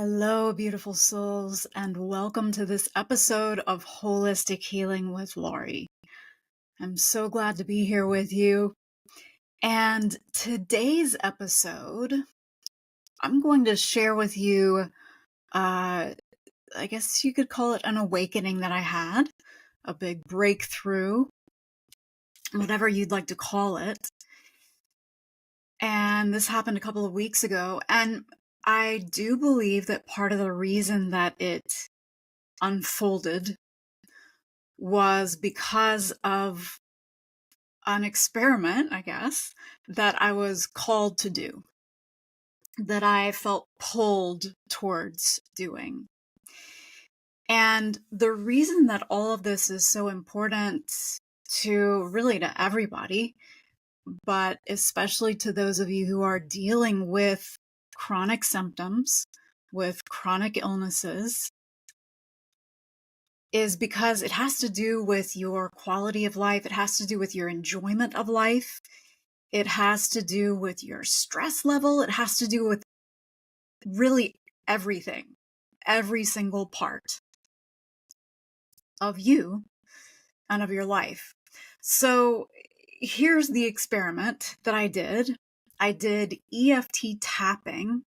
Hello, beautiful souls, and welcome to this episode of Holistic Healing with Lorrie. I'm so glad to be here with you. And today's episode, I'm going to share with you, I guess you could call it an awakening that I had, a big breakthrough, whatever you'd like to call it. And this happened a couple of weeks ago. And I do believe that part of the reason that it unfolded was because of an experiment, I guess, that I was called to do, that I felt pulled towards doing. And the reason that all of this is so important to everybody, but especially to those of you who are dealing with chronic symptoms, with chronic illnesses, is because it has to do with your quality of life. It has to do with your enjoyment of life. It has to do with your stress level. It has to do with really everything, every single part of you and of your life. So here's the experiment that I did. I did EFT tapping,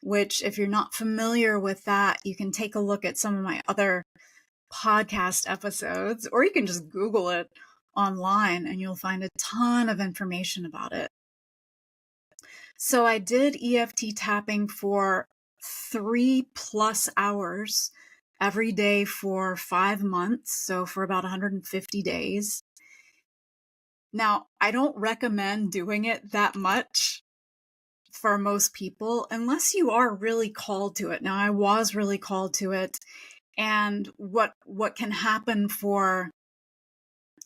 which if you're not familiar with that, you can take a look at some of my other podcast episodes, or you can just Google it online and you'll find a ton of information about it. So I did EFT tapping for 3+ hours every day for 5 months, so for about 150 days. Now, I don't recommend doing it that much for most people unless you are really called to it. Now, I was really called to it. And what can happen for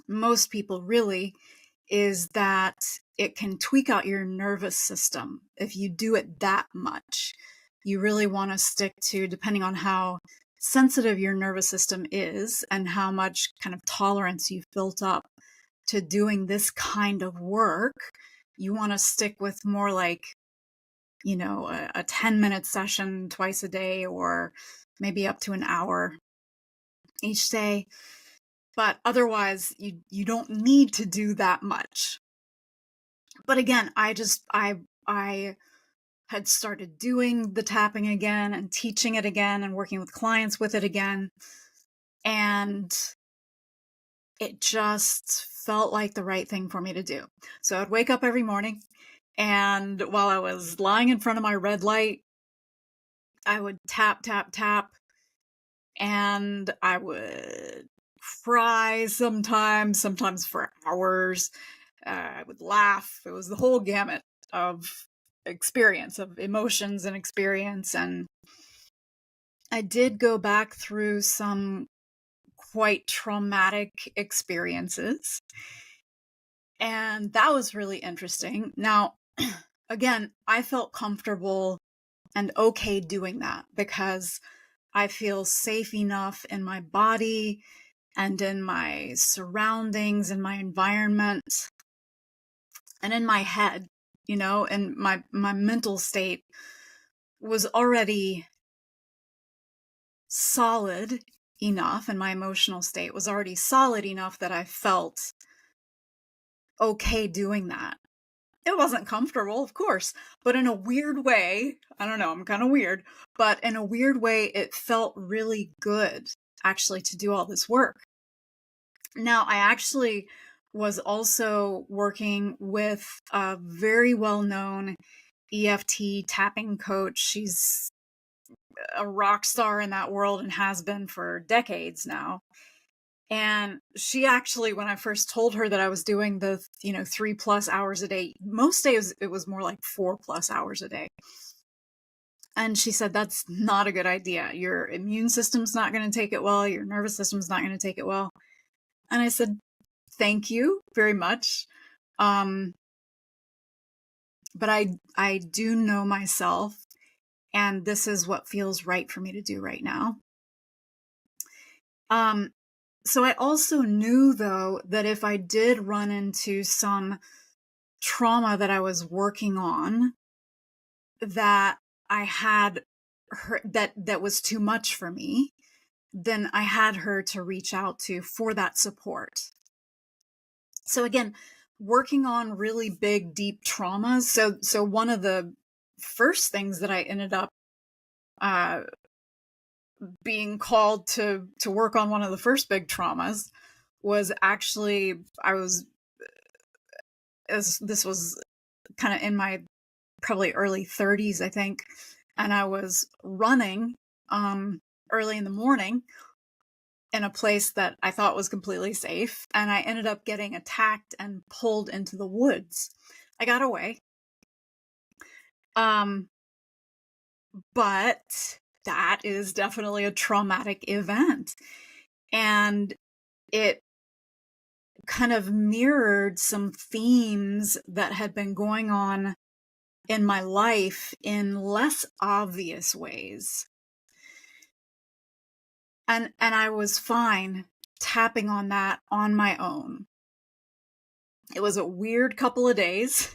most people really is that it can tweak out your nervous system if you do it that much. You really want to stick to, depending on how sensitive your nervous system is and how much kind of tolerance you've built up to doing this kind of work, you want to stick with more like, a 10-minute session twice a day, or maybe up to an hour each day. But otherwise, you don't need to do that much. But again, I had started doing the tapping again and teaching it again and working with clients with it again. And it just felt like the right thing for me to do. So I'd wake up every morning, and while I was lying in front of my red light, I would tap, tap, tap, and I would cry sometimes for hours. I would laugh. It was the whole gamut of experience, of emotions and experience. And I did go back through some quite traumatic experiences. And that was really interesting. Now, again, I felt comfortable and okay doing that because I feel safe enough in my body and in my surroundings and my environment and in my head, and my mental state was already solid enough, and my emotional state was already solid enough that I felt okay doing that. It wasn't comfortable, of course, but in a weird way, I don't know, I'm kind of weird, but in a weird way, it felt really good actually to do all this work. Now, I actually was also working with a very well-known EFT tapping coach. She's a rock star in that world and has been for decades now. And she actually, when I first told her that I was doing the, 3+ hours a day, most days it was more like 4+ hours a day. And she said, that's not a good idea. Your immune system's not going to take it well. Your nervous system's not going to take it well. And I said, thank you very much. But I do know myself, and this is what feels right for me to do right now. So I also knew, though, that if I did run into some trauma that I was working on, that I had her that was too much for me, then I had her to reach out to for that support. So again, working on really big, deep traumas. So one of the first things that I ended up uh, being called to work on, one of the first big traumas, was actually this was kind of in my probably early 30s, I think, and I was running early in the morning in a place that I thought was completely safe, and I ended up getting attacked and pulled into the woods. I got away. Um, but that is definitely a traumatic event. And it kind of mirrored some themes that had been going on in my life in less obvious ways. And I was fine tapping on that on my own. It was a weird couple of days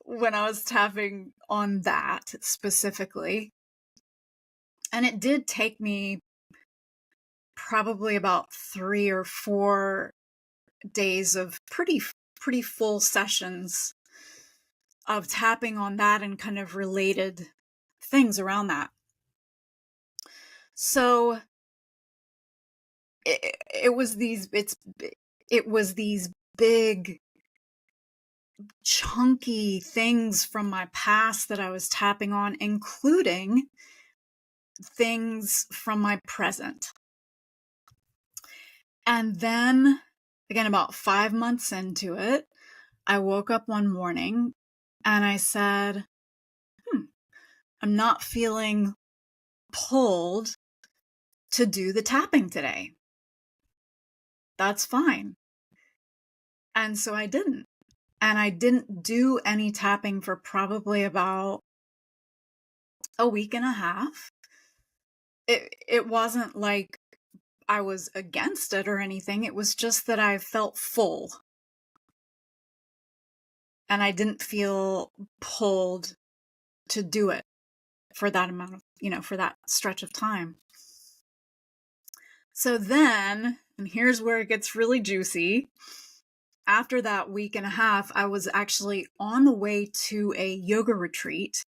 when I was tapping on that specifically. And it did take me probably about 3 or 4 days of pretty full sessions of tapping on that and kind of related things around that. So it was these big chunky things from my past that I was tapping on, including things from my present. And then again, about 5 months into it, I woke up one morning and I said, I'm not feeling pulled to do the tapping today. That's fine. And so I didn't. And I didn't do any tapping for probably about a week and a half. It wasn't like I was against it or anything. It was just that I felt full. And I didn't feel pulled to do it for that amount of, for that stretch of time. So then, and here's where it gets really juicy. After that week and a half, I was actually on the way to a yoga retreat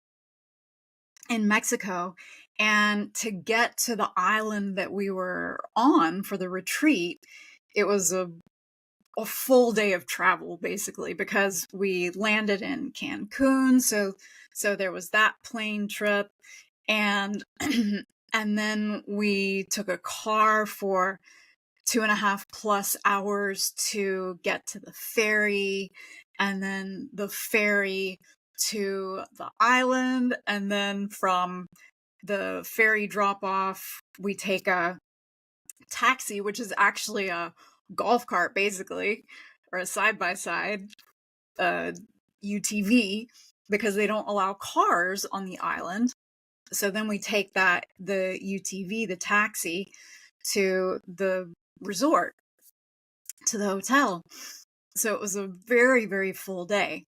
in Mexico. And to get to the island that we were on for the retreat, it was a full day of travel, basically, because we landed in Cancun. So there was that plane trip. And and then we took a car for 2.5+ hours to get to the ferry, and then the ferry to the island. And then from the ferry drop off, we take a taxi, which is actually a golf cart, basically, or a side-by-side UTV, because they don't allow cars on the island. So then we take the UTV, the taxi, to the resort, to the hotel. So it was a very, very full day.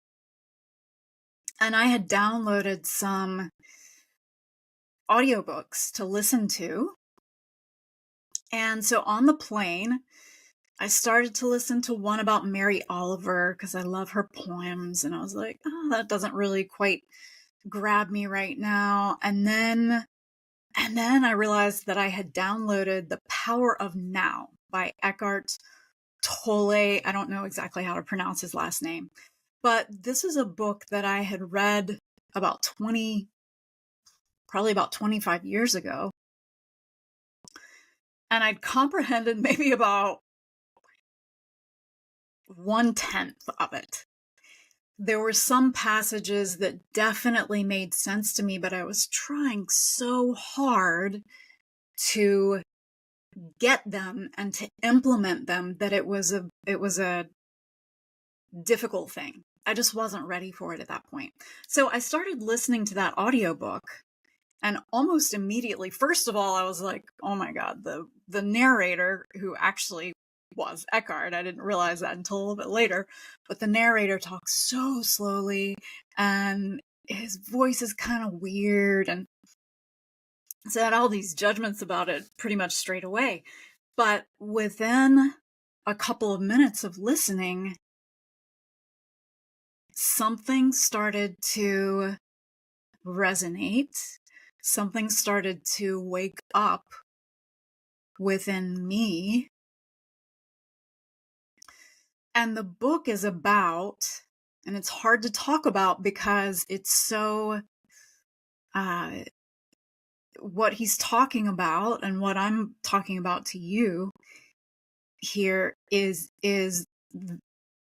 And I had downloaded some audiobooks to listen to. And so on the plane, I started to listen to one about Mary Oliver because I love her poems. And I was like, oh, that doesn't really quite grab me right now. And then I realized that I had downloaded The Power of Now by Eckhart Tolle. I don't know exactly how to pronounce his last name, but this is a book that I had read probably about 25 years ago. And I'd comprehended maybe about 1/10 of it. There were some passages that definitely made sense to me, but I was trying so hard to get them and to implement them that it was a difficult thing. I just wasn't ready for it at that point. So I started listening to that audiobook, and almost immediately, first of all, I was like, oh my God, the narrator, who actually was Eckhart, I didn't realize that until a little bit later, but the narrator talks so slowly and his voice is kind of weird, and So I had all these judgments about it pretty much straight away. But within a couple of minutes of listening, something started to resonate. Something started to wake up within me. And the book is about, and it's hard to talk about because it's so, what he's talking about and what I'm talking about to you here is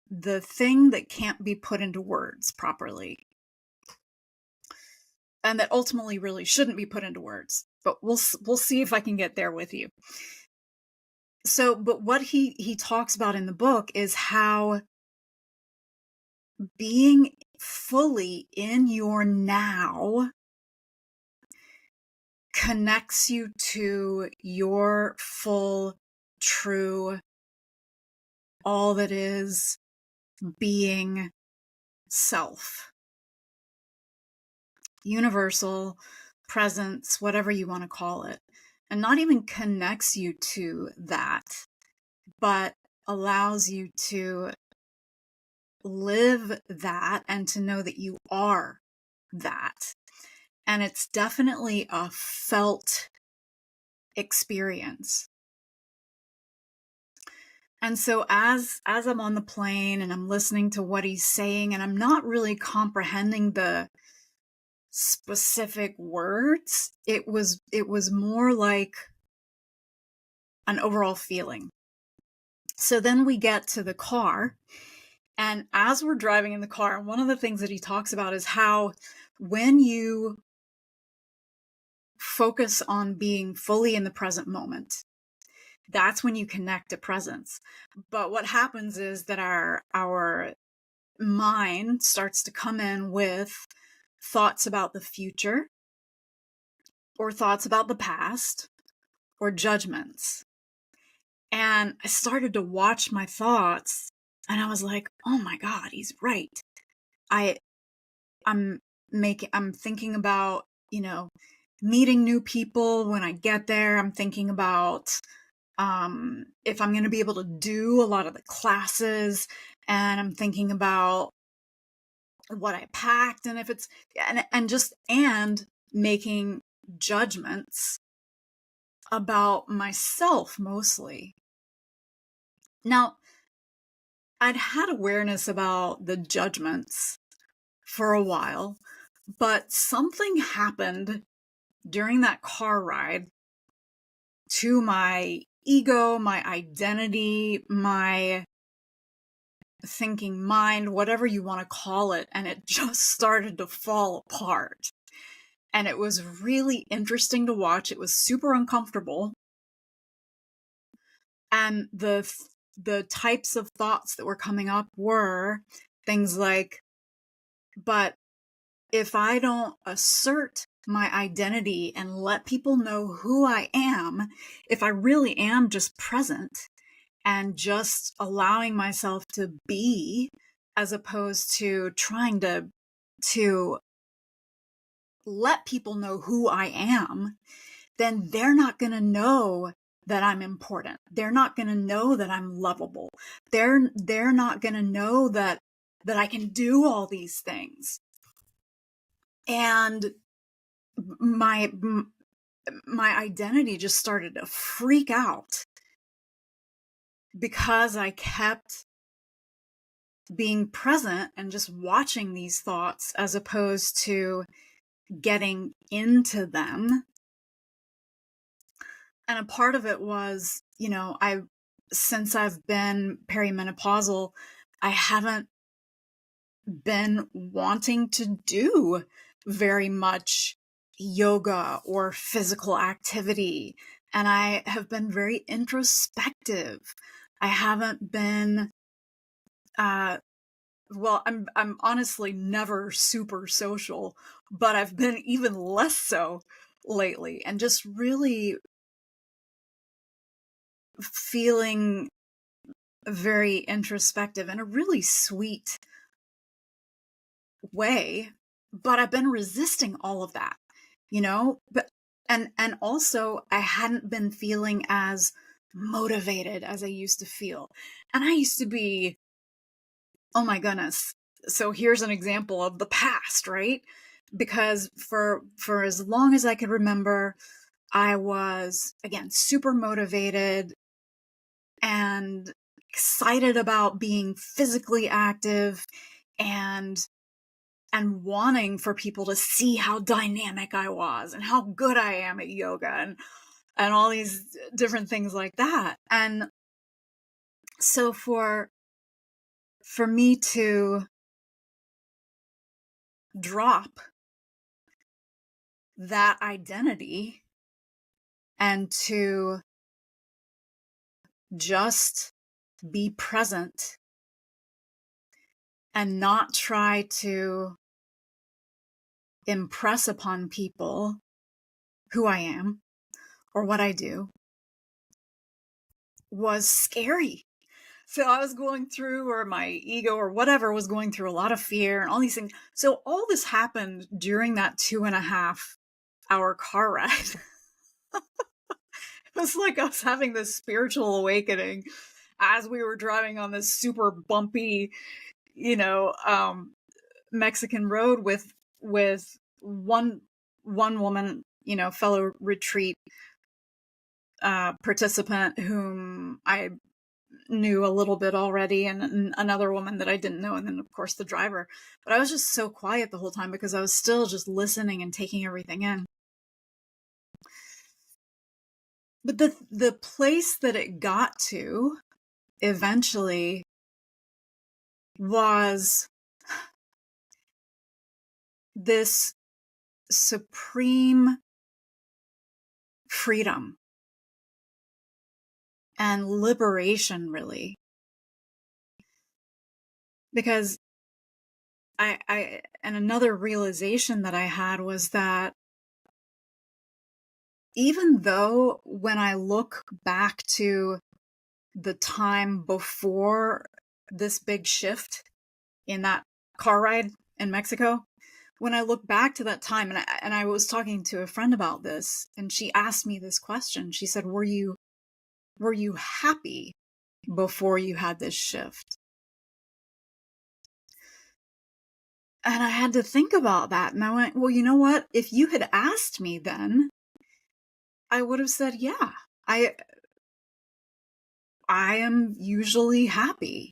the thing that can't be put into words properly, and that ultimately really shouldn't be put into words. But we'll see if I can get there with you. So, but what he talks about in the book is how being fully in your now connects you to your full, true, all that is being self. Universal, presence, whatever you want to call it. And not even connects you to that, but allows you to live that and to know that you are that. And it's definitely a felt experience. And so as I'm on the plane and I'm listening to what he's saying, and I'm not really comprehending the specific words, it was more like an overall feeling. So then we get to the car, and as we're driving in the car, one of the things that he talks about is how when you focus on being fully in the present moment, that's when you connect to presence. But what happens is that our mind starts to come in with thoughts about the future, or thoughts about the past, or judgments. And I started to watch my thoughts, and I was like, oh my God, he's right. I'm thinking about, meeting new people when I get there. I'm thinking about if I'm going to be able to do a lot of the classes, and I'm thinking about what I packed, and if it's, and making judgments about myself mostly. Now, I'd had awareness about the judgments for a while, but something happened during that car ride to my ego, my identity, my thinking mind, whatever you want to call it, and it just started to fall apart. And it was really interesting to watch. It was super uncomfortable. And the types of thoughts that were coming up were things like, but if I don't assert my identity and let people know who I am, if I really am just present and just allowing myself to be, as opposed to trying to let people know who I am, then they're not going to know that I'm important. They're not going to know that I'm lovable. They're not going to know that I can do all these things. And my identity just started to freak out because I kept being present and just watching these thoughts as opposed to getting into them. And a part of it was, since I've been perimenopausal, I haven't been wanting to do very much yoga or physical activity. And I have been very introspective. I haven't been, well, I'm honestly never super social, but I've been even less so lately, and just really feeling very introspective in a really sweet way. But I've been resisting all of that, but And also I hadn't been feeling as motivated as I used to feel. And I used to be, oh my goodness. So here's an example of the past, right? Because for as long as I could remember, I was, again, super motivated and excited about being physically active and wanting for people to see how dynamic I was and how good I am at yoga and all these different things like that. And so for me to drop that identity and to just be present and not try to impress upon people who I am or what I do was scary. So I was going through, or my ego or whatever was going through a lot of fear and all these things. So all this happened during that 2.5-hour car ride. It was like I was having this spiritual awakening as we were driving on this super bumpy, Mexican road with one woman, fellow retreat participant whom I knew a little bit already, and another woman that I didn't know, and then of course the driver. But I was just so quiet the whole time because I was still just listening and taking everything in. But the place that it got to eventually was this supreme freedom and liberation, really. Because and another realization that I had was that even though when I look back to the time before this big shift in that car ride in Mexico, when I look back to that time, and I was talking to a friend about this, and she asked me this question. She said, were you happy before you had this shift? And I had to think about that. And I went, well, you know what? If you had asked me then, I would have said, yeah, I am usually happy.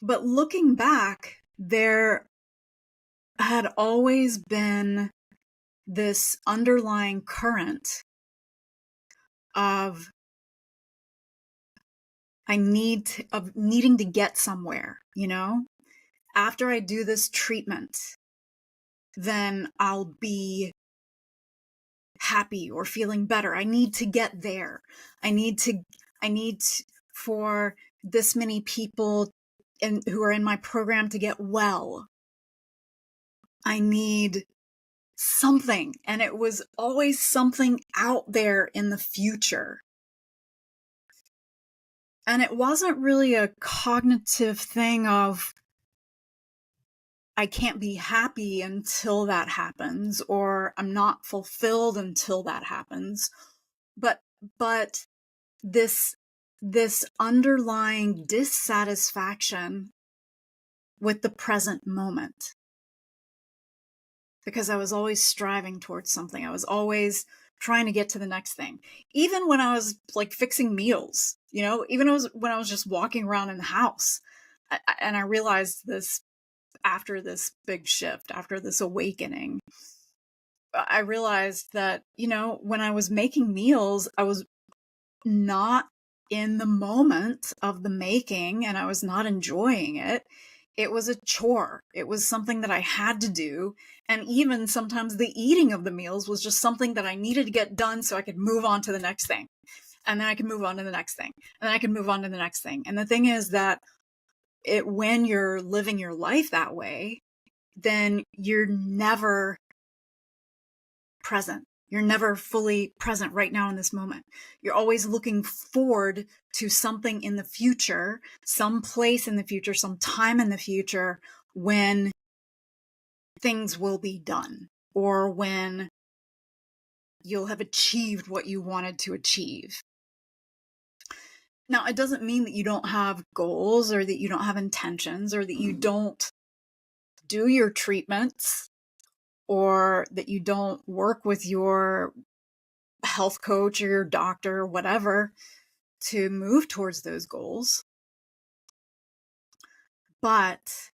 But looking back, there had always been this underlying current of of needing to get somewhere, after I do this treatment, then I'll be happy or feeling better. I need to get there. I need for this many people who are in my program to get well. I need something. And it was always something out there in the future. And it wasn't really a cognitive thing of, I can't be happy until that happens, or I'm not fulfilled until that happens. But this underlying dissatisfaction with the present moment. Because I was always striving towards something. I was always trying to get to the next thing. Even when I was like fixing meals, even when I was just walking around in the house. And I realized this after this big shift, after this awakening. I realized that, when I was making meals, I was not in the moment of the making and I was not enjoying it. It was a chore. It was something that I had to do. And even sometimes the eating of the meals was just something that I needed to get done so I could move on to the next thing. And then I could move on to the next thing. And then I could move on to the next thing. And the thing is that when you're living your life that way, then you're never present. You're never fully present right now in this moment. You're always looking forward to something in the future, some place in the future, some time in the future when things will be done. or when you'll have achieved what you wanted to achieve. Now, it doesn't mean that you don't have goals or that you don't have intentions or that you don't do your treatments or that you don't work with your health coach or your doctor or whatever to move towards those goals. But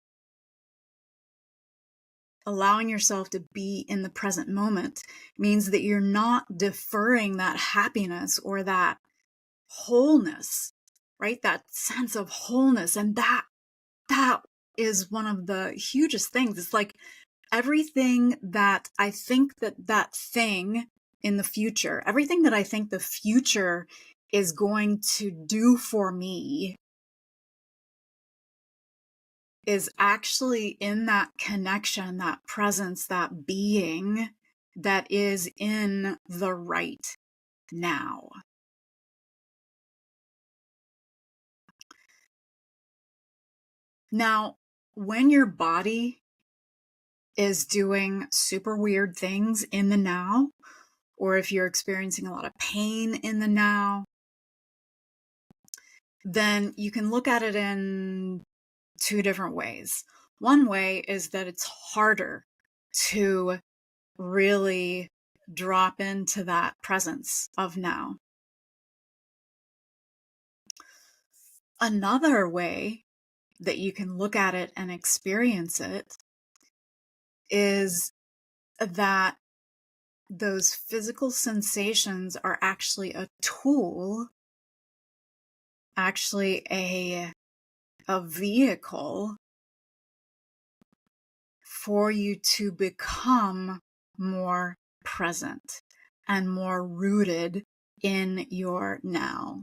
allowing yourself to be in the present moment means that you're not deferring that happiness or that wholeness, right? That sense of wholeness. And that is one of the hugest things. It's like everything that I think that thing in the future, everything that I think the future is going to do for me is actually in that connection, that presence, that being that is in the right now. Now, when your body is doing super weird things in the now, or if you're experiencing a lot of pain in the now, then you can look at it in two different ways. One way is that it's harder to really drop into that presence of now. Another way that you can look at it and experience it is that those physical sensations are actually a tool, actually a vehicle for you to become more present and more rooted in your now.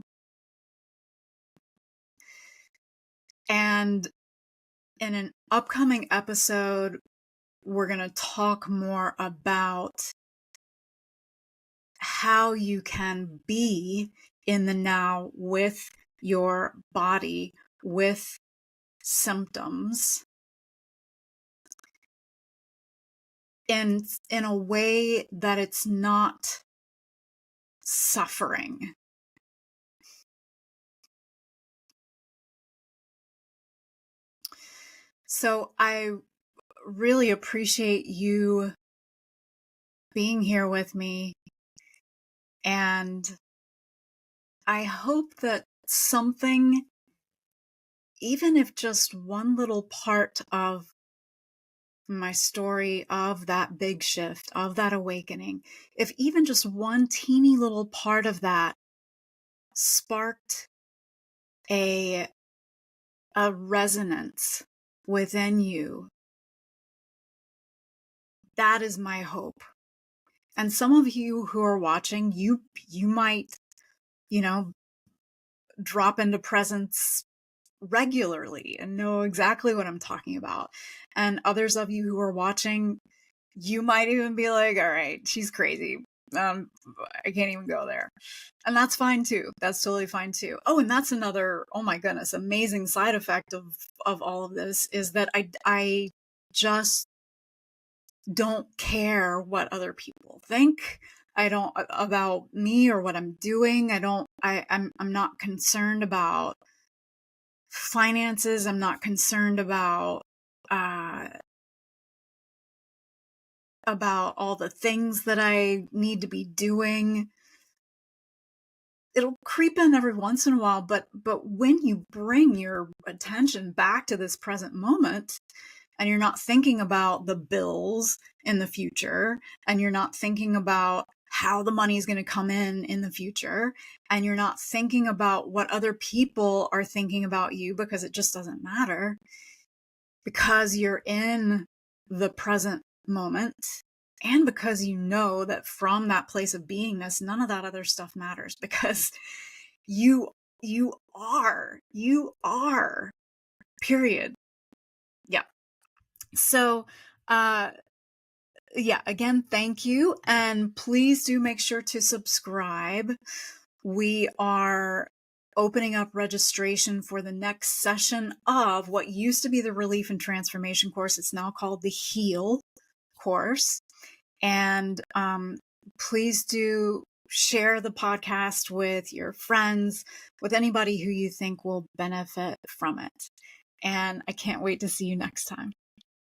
And in an upcoming episode, we're going to talk more about how you can be in the now with your body, with symptoms, in a way that it's not suffering. So I really appreciate you being here with me, and I hope that something, even if just one little part of my story, of that big shift, of that awakening, if even just one teeny little part of that sparked a resonance within you, that is my hope. And some of you who are watching, you might, drop into presence regularly and know exactly what I'm talking about. And others of you who are watching, you might even be like, all right, she's crazy. I can't even go there. And that's fine too. That's totally fine too. Oh, and that's another, oh my goodness, amazing side effect of all of this is that I just don't care what other people think. I don't about me or what I'm doing. I'm not concerned about finances. I'm not concerned about all the things that I need to be doing. It'll creep in every once in a while, but when you bring your attention back to this present moment and you're not thinking about the bills in the future, and you're not thinking about how the money is going to come in the future, and you're not thinking about what other people are thinking about you, because it just doesn't matter, because you're in the present moment, and because you know that from that place of beingness, none of that other stuff matters, because you are, period. Yeah. So, yeah, again, thank you. And please do make sure to subscribe. We are opening up registration for the next session of what used to be the Relief and Transformation course. It's now called the Heal course. And please do share the podcast with your friends, with anybody who you think will benefit from it. And I can't wait to see you next time.